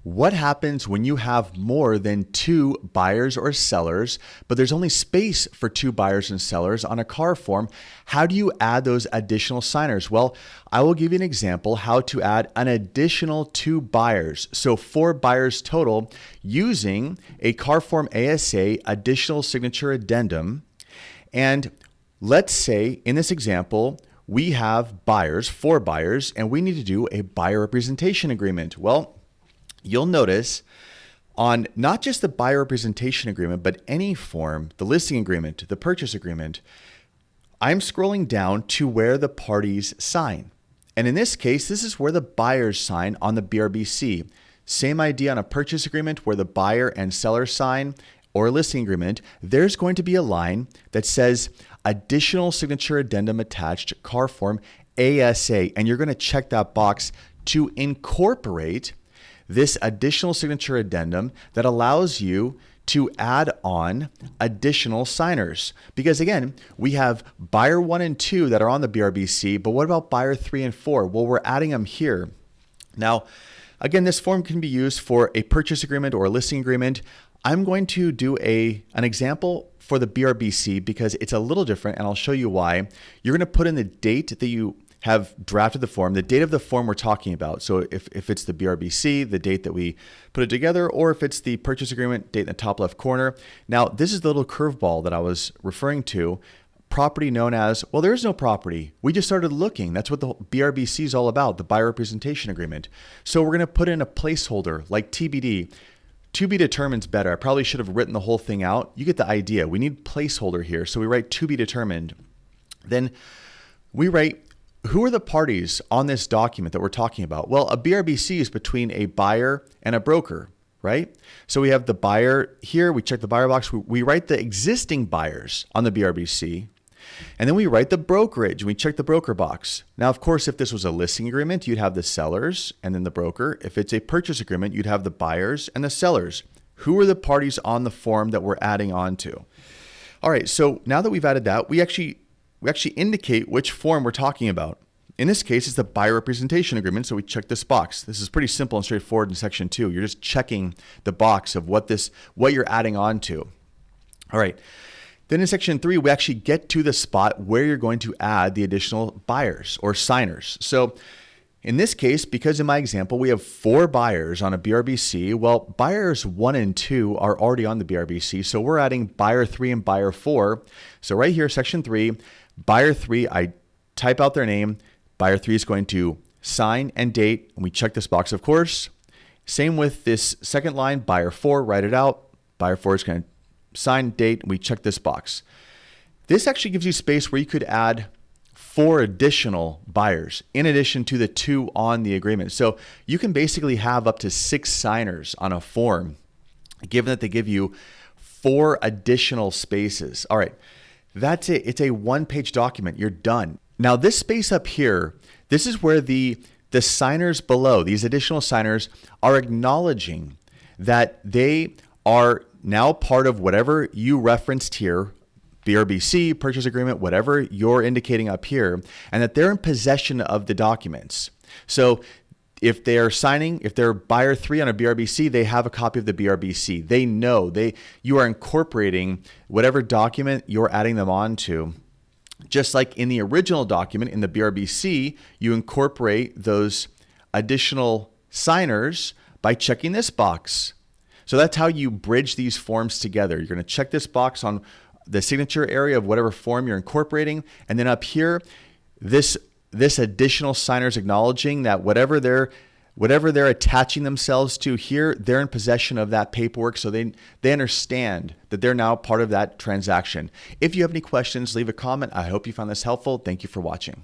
What happens when you have more than two buyers or sellers, but there's only space for two buyers and sellers on a C.A.R form? How do you add those additional signers? Well, I will give you an example how to add an additional two buyers. So 4 buyers total using a C.A.R form ASA additional signature addendum. And let's say in this example, we have buyers, 4 buyers, and we need to do a buyer representation agreement. Well, you'll notice on not just the buyer representation agreement, but any form, the listing agreement, the purchase agreement, I'm scrolling down to where the parties sign. And in this case, this is where the buyers sign on the BRBC. Same idea on a purchase agreement where the buyer and seller sign, or a listing agreement, there's going to be a line that says additional signature addendum attached C.A.R form ASA. And you're going to check that box to incorporate this additional signature addendum that allows you to add on additional signers. Because again, we have buyer 1 and 2 that are on the BRBC, but what about buyer 3 and 4? Well, we're adding them here. Now, again, this form can be used for a purchase agreement or a listing agreement. I'm going to do an example for the BRBC because it's a little different, and I'll show you why. You're going to put in the date that you have drafted the form, the date of the form we're talking about. So if it's the BRBC, the date that we put it together, or if it's the purchase agreement, date in the top left corner. Now, this is the little curveball that I was referring to, property known as, well, there is no property. We just started looking. That's what the BRBC is all about, the buyer representation agreement. So we're going to put in a placeholder like TBD. To be determined is better. I probably should have written the whole thing out. You get the idea. We need placeholder here. So we write to be determined. Then we write, who are the parties on this document that we're talking about? Well, a BRBC is between a buyer and a broker, right? So we have the buyer here. We check the buyer box. We write the existing buyers on the BRBC. And then we write the brokerage. We check the broker box. Now, of course, if this was a listing agreement, you'd have the sellers and then the broker. If it's a purchase agreement, you'd have the buyers and the sellers. Who are the parties on the form that we're adding on to? All right, so now that we've added that, we actually indicate which form we're talking about. In this case, it's the buyer representation agreement, so we check this box. This is pretty simple and straightforward in section 2. You're just checking the box of what you're adding on to. All right. Then in section 3, we actually get to the spot where you're going to add the additional buyers or signers. So in this case, because in my example, we have 4 buyers on a BRBC, well, buyers 1 and 2 are already on the BRBC, so we're adding buyer 3 and buyer 4. So right here, section 3, buyer 3, I type out their name. Buyer 3 is going to sign and date, and we check this box, of course. Same with this second line, buyer 4, write it out. Buyer 4 is going to sign, date, and we check this box. This actually gives you space where you could add 4 additional buyers in addition to the 2 on the agreement. So you can basically have up to 6 signers on a form, given that they give you 4 additional spaces. All right, that's it. It's a 1-page document. You're done. Now this space up here, this is where the signers below, these additional signers, are acknowledging that they are now part of whatever you referenced here, BRBC, purchase agreement, whatever you're indicating up here, and that they're in possession of the documents. So if they're signing, if they're buyer 3 on a BRBC, they have a copy of the BRBC. They know you are incorporating whatever document you're adding them on to. Just like in the original document in the BRBC, you incorporate those additional signers by checking this box. So that's how you bridge these forms together. You're going to check this box on the signature area of whatever form you're incorporating. And then up here, this additional signers acknowledging that whatever they're attaching themselves to here, they're in possession of that paperwork. So they understand that they're now part of that transaction. If you have any questions, leave a comment. I hope you found this helpful. Thank you for watching.